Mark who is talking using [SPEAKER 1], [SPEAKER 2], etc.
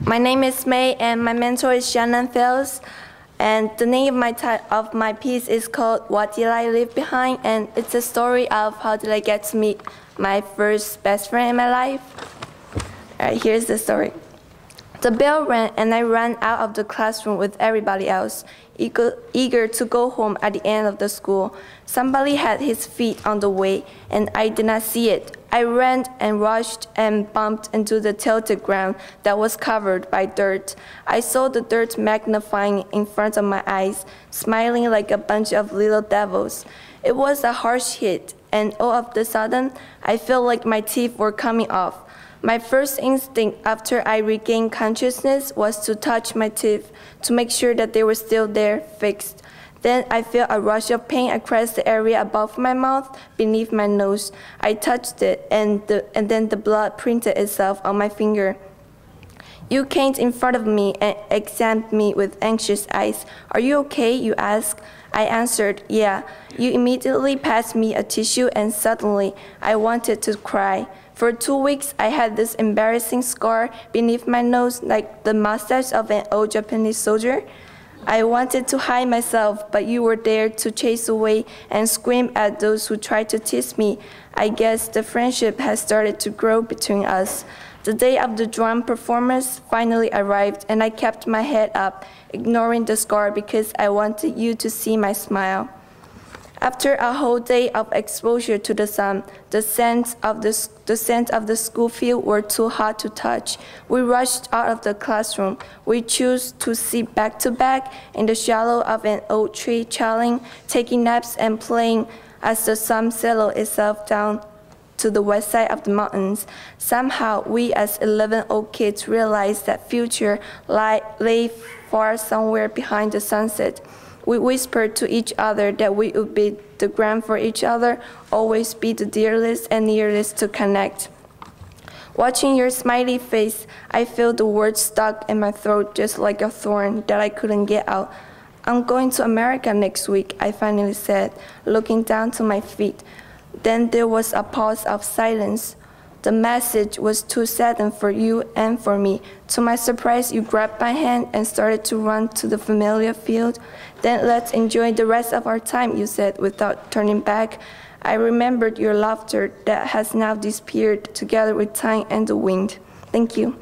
[SPEAKER 1] My name is Mei, and my mentor is Shannon Fells. And the name of my piece is called What Did I Leave Behind? And it's a story of how did I get to meet my first best friend in my life. All right, here's the story. The bell rang, and I ran out of the classroom with everybody else, eager to go home at the end of the school. Somebody had his feet on the way, and I did not see it. I ran and rushed and bumped into the tilted ground that was covered by dirt. I saw the dirt magnifying in front of my eyes, smiling like a bunch of little devils. It was a harsh hit, and all of a sudden, I felt like my teeth were coming off. My first instinct after I regained consciousness was to touch my teeth to make sure that they were still there, fixed. Then I felt a rush of pain across the area above my mouth, beneath my nose. I touched it, and then the blood printed itself on my finger. You came in front of me and examined me with anxious eyes. "Are you okay?" you asked. I answered, "Yeah." You immediately passed me a tissue, and suddenly I wanted to cry. For 2 weeks, I had this embarrassing scar beneath my nose like the mustache of an old Japanese soldier. I wanted to hide myself, but you were there to chase away and scream at those who tried to tease me. I guess the friendship has started to grow between us. The day of the drum performance finally arrived, and I kept my head up, ignoring the scar because I wanted you to see my smile. After a whole day of exposure to the sun, the scents of the school field were too hot to touch. We rushed out of the classroom. We chose to sit back to back in the shadow of an old tree, chatting, taking naps, and playing as the sun settled itself down to the west side of the mountains. Somehow, we as 11 old kids realized that future lay far somewhere behind the sunset. We whispered to each other that we would be the ground for each other, always be the dearest and nearest to connect. Watching your smiley face, I feel the words stuck in my throat just like a thorn that I couldn't get out. "I'm going to America next week," I finally said, looking down to my feet. Then there was a pause of silence. The message was too sudden for you and for me. To my surprise, you grabbed my hand and started to run to the familiar field. "Then let's enjoy the rest of our time," you said without turning back. I remembered your laughter that has now disappeared together with time and the wind. Thank you.